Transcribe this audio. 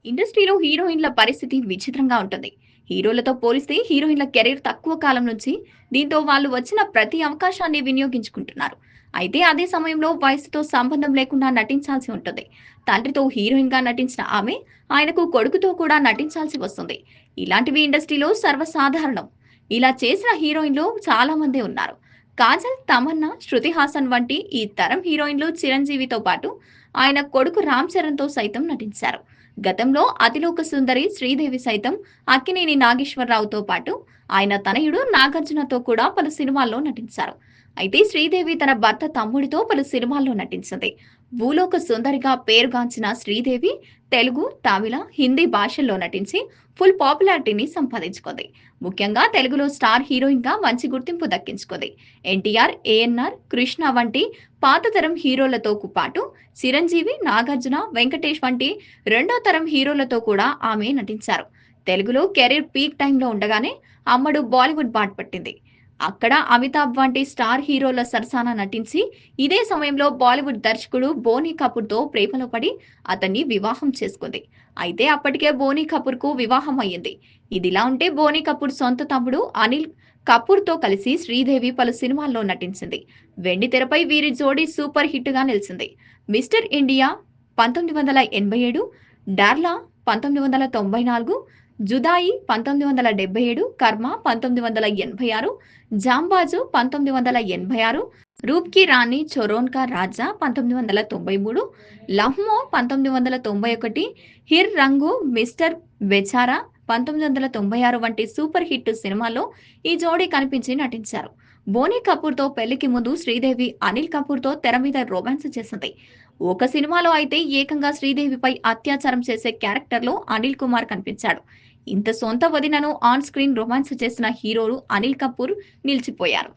ఇండస్ట్రీలో హీరోయిన్ల పరిస్థితి విచిత్రంగా ఉంటుంది. హీరోలతో పోలిస్తే హీరోయిన్ల కెరీర్ తక్కువ కాలం నుంచి, దీంతో వాళ్ళు వచ్చిన ప్రతి అవకాశాన్ని వినియోగించుకుంటున్నారు. అయితే అదే సమయంలో వయసుతో సంబంధం లేకుండా నటించాల్సి ఉంటుంది. తండ్రితో హీరోయిన్‌గా నటించిన ఆమె, ఆయనకు కొడుకుతో కూడా నటించాల్సి వస్తుంది. ఇలాంటివి ఇండస్ట్రీలో సర్వసాధారణం. ఇలా చేసిన హీరోయిన్లు చాలా మందే ఉన్నారు. కాజల్, తమన్నా, శృతి హాసన్ వంటి ఈ తరం హీరోయిన్లు చిరంజీవితో పాటు ఆయన కొడుకు రామ్ చరణ్‌తో సైతం నటించారు. గతంలో అతిలోక సుందరి శ్రీదేవి సైతం అక్కినేని నాగేశ్వరరావుతో పాటు ఆయన తనయుడు నాగార్జునతో కూడా పలు సినిమాల్లో నటించారు. అయితే శ్రీదేవి తన భర్త తమ్ముడితో పలు సినిమాల్లో నటించింది. భూలోక సుందరిగా పేరుగాంచిన శ్రీదేవి తెలుగు, తమిళ, హిందీ భాషల్లో నటించి ఫుల్ పాపులారిటీని సంపాదించుకుంది. ముఖ్యంగా తెలుగులో స్టార్ హీరోయిన్ గా మంచి గుర్తింపు దక్కించుకుంది. ఎన్టీఆర్, ఏఎన్ఆర్, కృష్ణ వంటి పాత తరం హీరోలతో పాటు చిరంజీవి, నాగార్జున, వెంకటేష్ వంటి రెండో తరం హీరోలతో కూడా ఆమె నటించారు. తెలుగులో కెరీర్ పీక్ టైంలో ఉండగానే అమ్మడు బాలీవుడ్ బాట పట్టింది. అక్కడ అమితాబ్ వంటి స్టార్ హీరోల సరసన నటించి ఇదే సమయంలో బాలీవుడ్ దర్శకుడు బోనీ కపూర్‌తో ప్రేమలో పడి అతన్ని వివాహం చేసుకుంది. అయితే అప్పటికే బోనీ కపూర్‌కు వివాహం అయ్యింది. ఇదిలా ఉంటే బోనీ కపూర్ సొంత తమ్ముడు అనిల్ కపూర్‌తో కలిసి శ్రీదేవి పలు సినిమాల్లో నటించింది. వెండితెరపై వీరి జోడీ సూపర్ హిట్‌గా నిలిచింది. మిస్టర్ ఇండియా 1987, డార్లా 1994, జుదాయి 1977, కర్మ 1986, జాంబాజు 1986, రూప్ కి రాణి చోరోన్ కా రాజా 1993, లమ్హో 1991, హిర్ రంగు మిస్టర్ బెచారా 1996 వంటి సూపర్ హిట్ సినిమాల్లో ఈ జోడీ కనిపించి నటించారు. బోనీ కపూర్‌తో పెళ్లికి ముందు శ్రీదేవి అనిల్ కపూర్‌తో తెర మీద రొమాన్స్ చేసింది. ఒక సినిమాలో అయితే ఏకంగా శ్రీదేవిపై అత్యాచారం చేసే క్యారెక్టర్‌లో అనిల్ కుమార్ కనిపించాడు. ఇంత సొంత వదినను ఆన్ స్క్రీన్ రొమాన్స్ చేసిన హీరోలు అనిల్ కపూర్ నిలిచిపోయారు.